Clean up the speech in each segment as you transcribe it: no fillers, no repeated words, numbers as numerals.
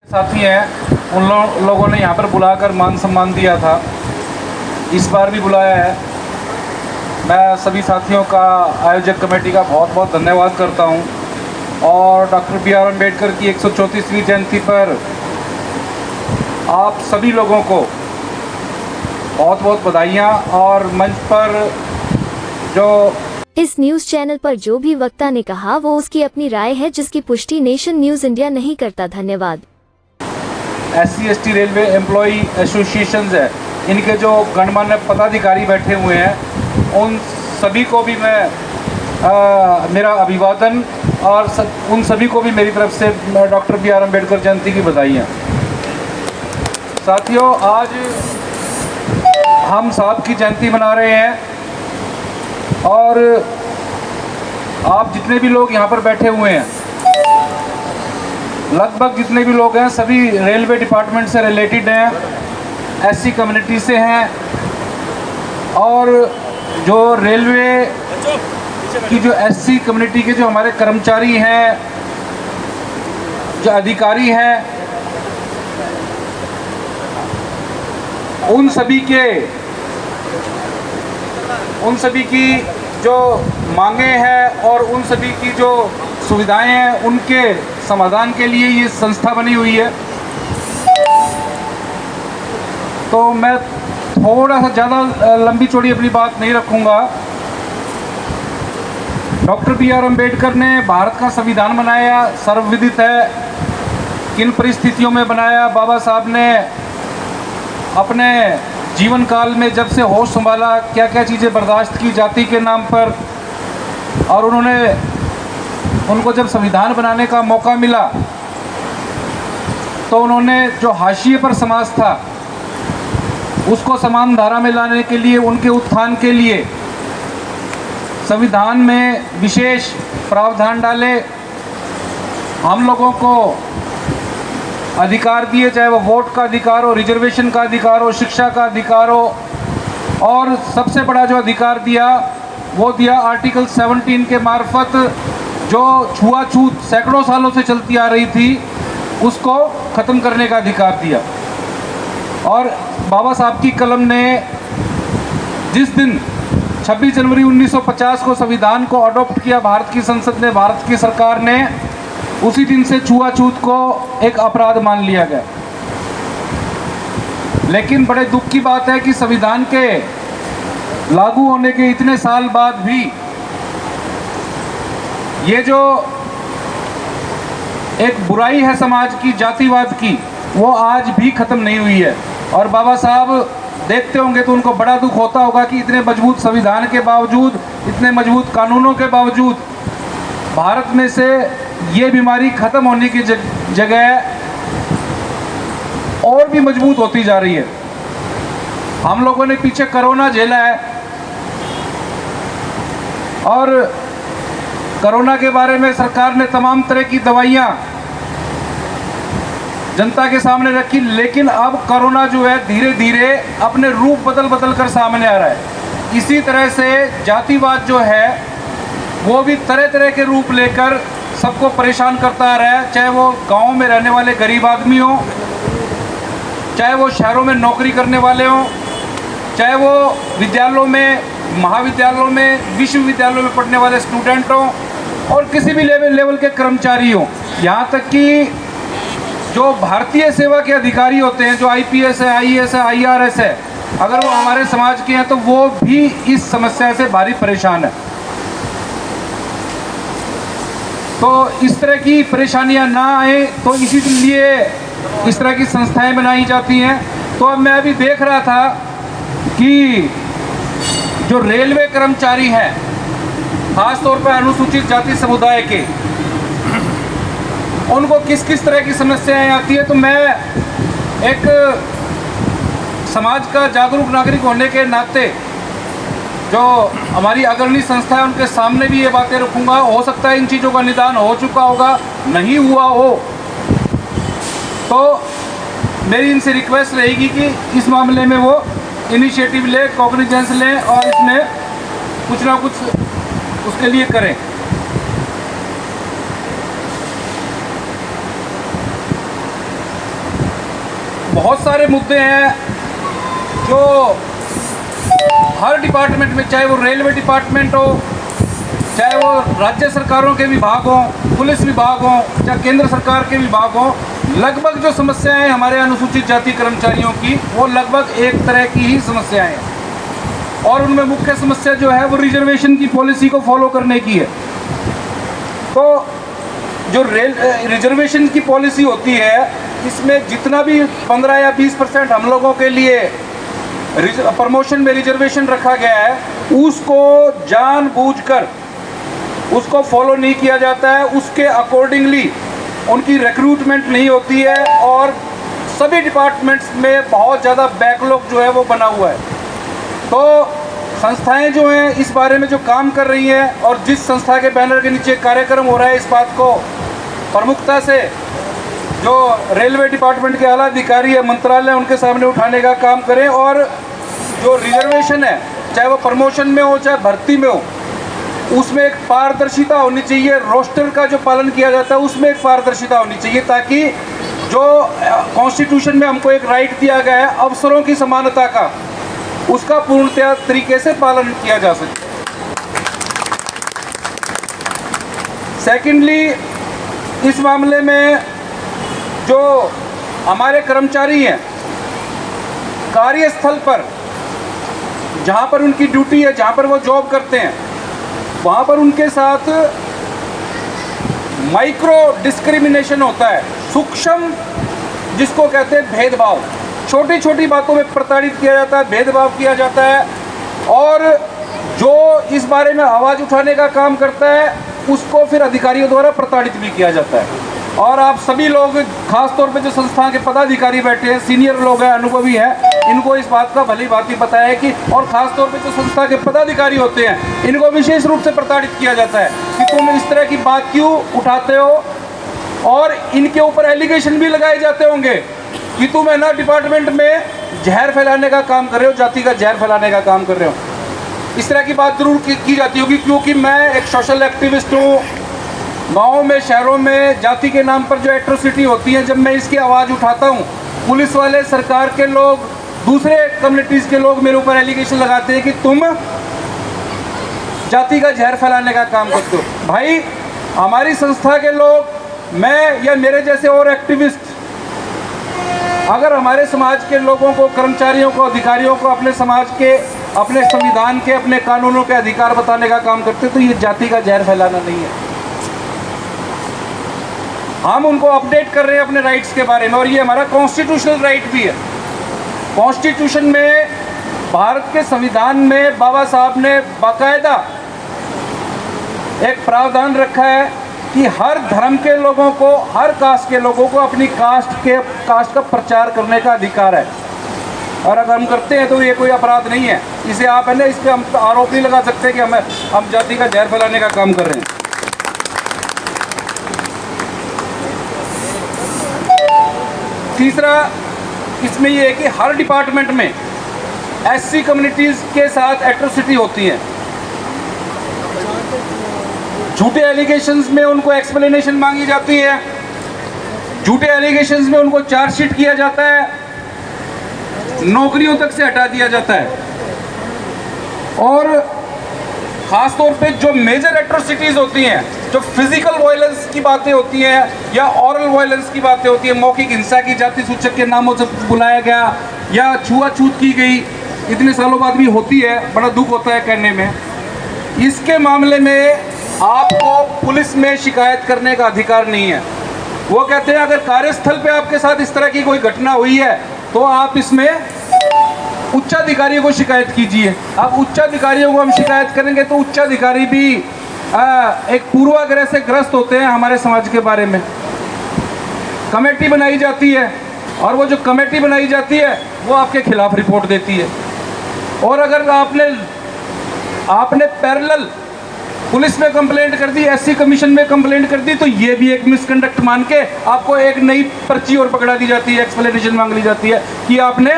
साथी हैं उन लोगों ने यहाँ पर बुलाकर मान सम्मान दिया था, इस बार भी बुलाया है। मैं सभी साथियों का, आयोजक कमेटी का बहुत बहुत धन्यवाद करता हूँ और डॉक्टर बी आर अम्बेडकर की 134वीं जयंती पर आप सभी लोगों को बहुत बहुत बधाइयाँ। और मंच पर जो इस न्यूज चैनल पर जो भी वक्ता ने कहा वो उसकी अपनी राय है, जिसकी पुष्टि नेशन न्यूज इंडिया नहीं करता। धन्यवाद। SC/ST रेलवे एम्प्लॉई एसोसिएशंस है, इनके जो गणमान्य पदाधिकारी बैठे हुए हैं उन सभी को भी मैं मेरा अभिवादन और उन सभी को भी मेरी तरफ से डॉक्टर बी आर अम्बेडकर जयंती की बधाइयाँ। साथियों, आज हम साहब की जयंती मना रहे हैं और आप जितने भी लोग यहाँ पर बैठे हुए हैं, लगभग जितने भी लोग हैं सभी रेलवे डिपार्टमेंट से रिलेटेड हैं, SC कम्युनिटी से हैं और जो रेलवे की जो SC कम्युनिटी के जो हमारे कर्मचारी हैं, जो अधिकारी हैं, उन सभी की जो मांगे हैं और उन सभी की जो सुविधाएं हैं उनके समाधान के लिए ये संस्था बनी हुई है। तो मैं थोड़ा सा ज़्यादा लंबी चौड़ी अपनी बात नहीं रखूँगा। डॉक्टर बी आर अम्बेडकर ने भारत का संविधान बनाया, सर्वविदित है किन परिस्थितियों में बनाया। बाबा साहब ने अपने जीवन काल में जब से होश संभाला, क्या क्या चीज़ें बर्दाश्त की जाति के नाम पर, और उनको जब संविधान बनाने का मौका मिला तो उन्होंने जो हाशिए पर समाज था उसको समान धारा में लाने के लिए, उनके उत्थान के लिए संविधान में विशेष प्रावधान डाले, हम लोगों को अधिकार दिए, चाहे वो वोट का अधिकार हो, रिजर्वेशन का अधिकार हो, शिक्षा का अधिकार हो, और सबसे बड़ा जो अधिकार दिया वो दिया आर्टिकल 17 के मार्फत जो छुआछूत सैकड़ों सालों से चलती आ रही थी उसको ख़त्म करने का अधिकार दिया। और बाबा साहब की कलम ने जिस दिन 26 जनवरी 1950 को संविधान को अडॉप्ट किया भारत की संसद ने, भारत की सरकार ने, उसी दिन से छुआछूत को एक अपराध मान लिया गया। लेकिन बड़े दुख की बात है कि संविधान के लागू होने के इतने साल बाद भी ये जो एक बुराई है समाज की, जातिवाद की, वो आज भी ख़त्म नहीं हुई है। और बाबा साहब देखते होंगे तो उनको बड़ा दुख होता होगा कि इतने मजबूत संविधान के बावजूद, इतने मजबूत कानूनों के बावजूद भारत में से ये बीमारी ख़त्म होने की जगह और भी मजबूत होती जा रही है। हम लोगों ने पीछे कोरोना झेला है और कोरोना के बारे में सरकार ने तमाम तरह की दवाइयाँ जनता के सामने रखी, लेकिन अब कोरोना जो है धीरे धीरे अपने रूप बदल कर सामने आ रहा है। इसी तरह से जातिवाद जो है वो भी तरह तरह के रूप लेकर सबको परेशान करता आ रहा है, चाहे वो गाँव में रहने वाले गरीब आदमी हों, चाहे वो शहरों में नौकरी करने वाले हों, चाहे वो विद्यालयों में, महाविद्यालयों में, विश्वविद्यालयों में पढ़ने वाले स्टूडेंट हों और किसी भी लेवल के कर्मचारी हों। यहाँ तक कि जो भारतीय सेवा के अधिकारी होते हैं, जो IPS है, IAS है, IRS है, अगर वो हमारे समाज के हैं तो वो भी इस समस्या से भारी परेशान है। तो इस तरह की परेशानियां ना आए तो इसीलिए इस तरह की संस्थाएं बनाई जाती हैं। तो अब मैं अभी देख रहा था कि जो रेलवे कर्मचारी हैं, खास तौर पर अनुसूचित जाति समुदाय के, उनको किस किस तरह की समस्याएं आती है। तो मैं एक समाज का जागरूक नागरिक होने के नाते जो हमारी अग्रणी संस्था है उनके सामने भी ये बातें रखूँगा। हो सकता है इन चीज़ों का निदान हो चुका होगा, नहीं हुआ हो, तो मेरी इनसे रिक्वेस्ट रहेगी कि इस मामले में वो इनिशिएटिव लें, कॉग्निजेंस लें और इसमें कुछ ना कुछ उसके लिए करें। बहुत सारे मुद्दे हैं जो हर डिपार्टमेंट में, चाहे वो रेलवे डिपार्टमेंट हो, चाहे वो राज्य सरकारों के विभाग हों, पुलिस विभाग हों, चाहे केंद्र सरकार के विभाग हों, लगभग जो समस्याएं हमारे अनुसूचित जाति कर्मचारियों की, वो लगभग एक तरह की ही समस्याएं हैं। और उनमें मुख्य समस्या जो है वो रिजर्वेशन की पॉलिसी को फॉलो करने की है। तो जो रिजर्वेशन की पॉलिसी होती है, इसमें जितना भी 15 या 20% हम लोगों के लिए प्रमोशन में रिजर्वेशन रखा गया है, उसको जानबूझकर उसको फॉलो नहीं किया जाता है। उसके अकॉर्डिंगली उनकी रिक्रूटमेंट नहीं होती है और सभी डिपार्टमेंट्स में बहुत ज़्यादा बैकलॉग जो है वो बना हुआ है। तो संस्थाएं जो हैं इस बारे में जो काम कर रही हैं, और जिस संस्था के बैनर के नीचे कार्यक्रम हो रहा है, इस बात को प्रमुखता से जो रेलवे डिपार्टमेंट के आला अधिकारी है, मंत्रालय, उनके सामने उठाने का काम करें। और जो रिजर्वेशन है, चाहे वो प्रमोशन में हो चाहे भर्ती में हो, उसमें एक पारदर्शिता होनी चाहिए। रोस्टर का जो पालन किया जाता है उसमें एक पारदर्शिता होनी चाहिए, ताकि जो कॉन्स्टिट्यूशन में हमको एक राइट दिया गया है अवसरों की समानता का, उसका पूर्णतः तरीके से पालन किया जा सके। सेकेंडली, इस मामले में जो हमारे कर्मचारी हैं, कार्यस्थल पर जहाँ पर उनकी ड्यूटी है, जहाँ पर वो जॉब करते हैं, वहाँ पर उनके साथ माइक्रो डिस्क्रिमिनेशन होता है, सूक्ष्म जिसको कहते हैं भेदभाव। छोटी छोटी बातों में प्रताड़ित किया जाता है, भेदभाव किया जाता है। और जो इस बारे में आवाज़ उठाने का काम करता है, उसको फिर अधिकारियों द्वारा प्रताड़ित भी किया जाता है। और आप सभी लोग, खास तौर पे जो संस्था के पदाधिकारी बैठे हैं, सीनियर लोग हैं, अनुभवी हैं, इनको इस बात का भली भांति पता है कि, और खास तौर पे जो संस्था के पदाधिकारी होते हैं, इनको विशेष रूप से प्रताड़ित किया जाता है कि तुम इस तरह की बात क्यों उठाते हो। और इनके ऊपर एलिगेशन भी लगाए जाते होंगे कि तुम है ना डिपार्टमेंट में जहर फैलाने का काम कर रहे हो, जाति का जहर फैलाने का काम कर रहे हो। इस तरह की बात जरूर की जाती होगी, क्योंकि मैं एक सोशल एक्टिविस्ट हूँ। गाँव में, शहरों में जाति के नाम पर जो एट्रोसिटी होती है, जब मैं इसकी आवाज़ उठाता हूँ, पुलिस वाले, सरकार के लोग, दूसरे कम्युनिटीज़ के लोग मेरे ऊपर एलिगेशन लगाते हैं कि तुम जाति का जहर फैलाने का काम करते हो। भाई, हमारी संस्था के लोग, मैं या मेरे जैसे और एक्टिविस्ट, अगर हमारे समाज के लोगों को, कर्मचारियों को, अधिकारियों को अपने समाज के, अपने संविधान के, अपने कानूनों के अधिकार बताने का काम करते, तो ये जाति का जहर फैलाना नहीं है। हम उनको अपडेट कर रहे हैं अपने राइट्स के बारे में, और ये हमारा कॉन्स्टिट्यूशनल राइट भी है। कॉन्स्टिट्यूशन में, भारत के संविधान में बाबा साहब ने बाकायदा एक प्रावधान रखा है कि हर धर्म के लोगों को, हर कास्ट के लोगों को अपनी कास्ट का प्रचार करने का अधिकार है। और अगर हम करते हैं तो ये कोई अपराध नहीं है। इसे आप है ना, इस पर हम आरोप नहीं लगा सकते कि हम जाति का जहर फैलाने का काम कर रहे हैं। तीसरा इसमें ये है कि हर डिपार्टमेंट में एससी कम्युनिटीज़ के साथ एट्रोसिटी होती है। झूठे एलिगेशंस में उनको एक्सप्लेनेशन मांगी जाती है, झूठे एलिगेशंस में उनको चार्जशीट किया जाता है, नौकरियों तक से हटा दिया जाता है। और ख़ास तौर पे जो मेजर एट्रोसिटीज़ होती हैं, जो फिजिकल वायलेंस की बातें होती हैं या ऑरल वायलेंस की बातें होती हैं, मौखिक हिंसा की, जाति सूचक के नामों से बुलाया गया या छुआछूत की गई, इतने सालों बाद भी होती है, बड़ा दुख होता है कहने में। इसके मामले में आपको पुलिस में शिकायत करने का अधिकार नहीं है। वो कहते हैं अगर कार्यस्थल पे आपके साथ इस तरह की कोई घटना हुई है तो आप इसमें उच्चाधिकारियों को शिकायत कीजिए। अब उच्चाधिकारियों को हम शिकायत करेंगे तो उच्चाधिकारी भी एक पूर्वाग्रह से ग्रस्त होते हैं हमारे समाज के बारे में। कमेटी बनाई जाती है और वो जो कमेटी बनाई जाती है वो आपके खिलाफ रिपोर्ट देती है। और अगर आपने पैरेलल पुलिस में कंप्लेंट कर दी, एससी कमीशन में कंप्लेंट कर दी, तो ये भी एक मिसकंडक्ट मान के आपको एक नई पर्ची और पकड़ा दी जाती है, एक्सप्लेनेशन मांग ली जाती है कि आपने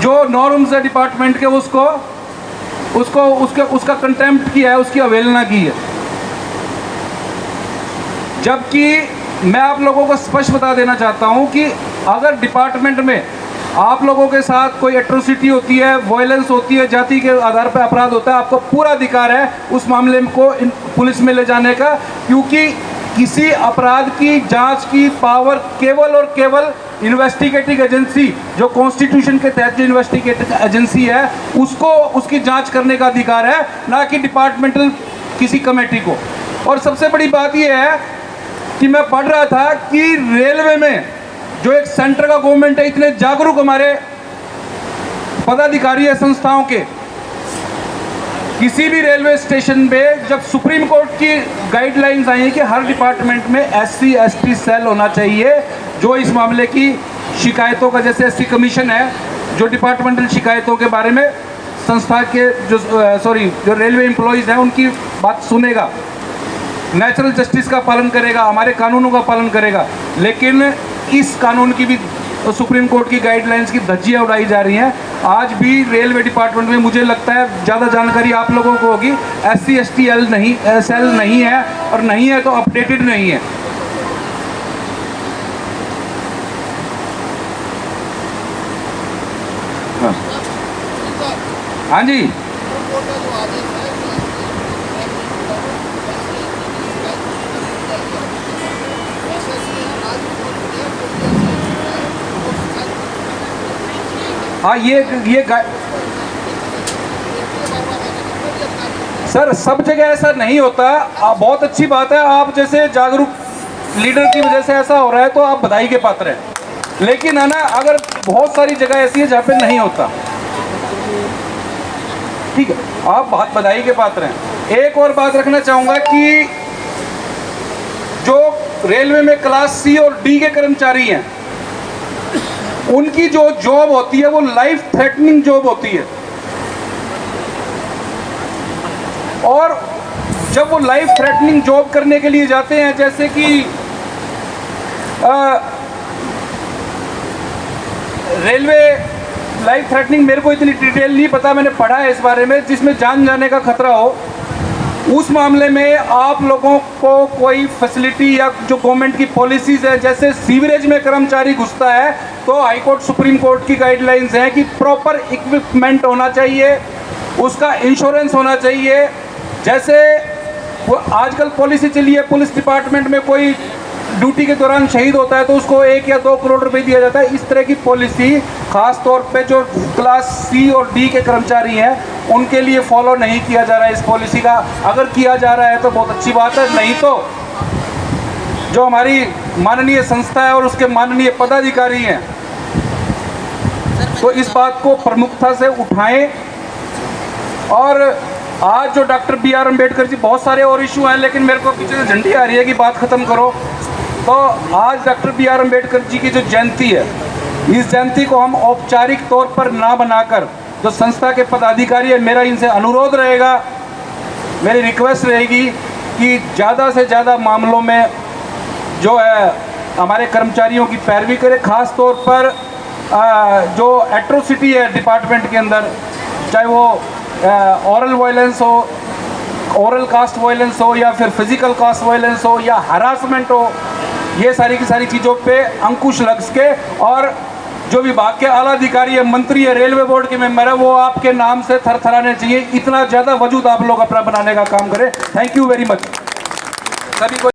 जो नॉर्म्स है डिपार्टमेंट के उसका कंटेम्प्ट किया है, उसकी अवहेलना की है। जबकि मैं आप लोगों को स्पष्ट बता देना चाहता हूं कि अगर डिपार्टमेंट में आप लोगों के साथ कोई एट्रोसिटी होती है, वायलेंस होती है, जाति के आधार पर अपराध होता है, आपको पूरा अधिकार है उस मामले को पुलिस में ले जाने का, क्योंकि किसी अपराध की जांच की पावर केवल और केवल इन्वेस्टिगेटिंग एजेंसी, जो कॉन्स्टिट्यूशन के तहत जो इन्वेस्टिगेटिंग एजेंसी है, उसको उसकी जांच करने का अधिकार है, ना कि डिपार्टमेंटल किसी कमेटी को। और सबसे बड़ी बात यह है कि मैं पढ़ रहा था कि रेलवे में जो एक सेंटर का गवर्नमेंट है, इतने जागरूक हमारे पदाधिकारी है संस्थाओं के, किसी भी रेलवे स्टेशन पे जब सुप्रीम कोर्ट की गाइडलाइंस आई है कि हर डिपार्टमेंट में SC ST सेल होना चाहिए, जो इस मामले की शिकायतों का, जैसे SC कमीशन है जो डिपार्टमेंटल शिकायतों के बारे में संस्था के जो रेलवे एम्प्लॉयज़ हैं उनकी बात सुनेगा, नेचुरल जस्टिस का पालन करेगा, हमारे कानूनों का पालन करेगा। लेकिन इस कानून की भी सुप्रीम कोर्ट की गाइडलाइंस की धज्जियां उड़ाई जा रही हैं। आज भी रेलवे डिपार्टमेंट में मुझे लगता है ज़्यादा जानकारी आप लोगों को होगी, SC ST सेल नहीं है, और नहीं है तो अपडेटेड नहीं है। हाँ जी, हाँ ये सर सब जगह ऐसा नहीं होता। बहुत अच्छी बात है, आप जैसे जागरूक लीडर की वजह से ऐसा हो रहा है तो आप बधाई के पात्र हैं। लेकिन है ना, अगर बहुत सारी जगह ऐसी है जहाँ पे नहीं होता, ठीक है, आप बहुत बधाई के पात्र हैं। एक और बात रखना चाहूँगा कि जो रेलवे में क्लास C और D के कर्मचारी हैं, उनकी जो जॉब होती है वो लाइफ थ्रेटनिंग जॉब होती है, और जब वो लाइफ थ्रेटनिंग जॉब करने के लिए जाते हैं, जैसे कि रेलवे लाइफ थ्रेटनिंग, मेरे को इतनी डिटेल नहीं पता, मैंने पढ़ा है इस बारे में, जिसमें जान जाने का खतरा हो, उस मामले में आप लोगों को कोई फैसिलिटी या जो गवर्नमेंट की पॉलिसीज़ है, जैसे सीवरेज में कर्मचारी घुसता है तो हाई कोर्ट सुप्रीम कोर्ट की गाइडलाइंस हैं कि प्रॉपर इक्विपमेंट होना चाहिए, उसका इंश्योरेंस होना चाहिए। जैसे वो आजकल पॉलिसी चली है, पुलिस डिपार्टमेंट में कोई ड्यूटी के दौरान शहीद होता है तो उसको 1 या 2 करोड़ रुपए दिया जाता है। इस तरह की पॉलिसी खास तौर पे जो क्लास C और D के कर्मचारी हैं उनके लिए फॉलो नहीं किया जा रहा है इस पॉलिसी का। अगर किया जा रहा है तो बहुत अच्छी बात है, नहीं तो जो हमारी माननीय संस्था है और उसके माननीय पदाधिकारी हैं तो इस बात को प्रमुखता से उठाएं। और आज जो डॉक्टर BR अम्बेडकर जी, बहुत सारे और इशू हैं लेकिन मेरे को पीछे से झंडी आ रही है कि बात ख़त्म करो, तो आज डॉक्टर BR अम्बेडकर जी की जो जयंती है, इस जयंती को हम औपचारिक तौर पर ना बनाकर, जो संस्था के पदाधिकारी है, मेरा इनसे अनुरोध रहेगा, मेरी रिक्वेस्ट रहेगी कि ज़्यादा से ज़्यादा मामलों में जो है हमारे कर्मचारियों की पैरवी करें। ख़ास तौर पर जो एट्रोसिटी है डिपार्टमेंट के अंदर, चाहे वो ऑरल वायलेंस हो, ऑरल कास्ट वायलेंस हो, या फिर फिजिकल कास्ट वायलेंस हो, या हरासमेंट हो, ये सारी की सारी चीज़ों पे अंकुश लग सके। और जो विभाग के आला अधिकारी है, मंत्री है, रेलवे बोर्ड के मेंबर है, वो आपके नाम से थरथराने चाहिए। इतना ज़्यादा वजूद आप लोग अपना बनाने का काम करें। थैंक यू वेरी मच सभी को।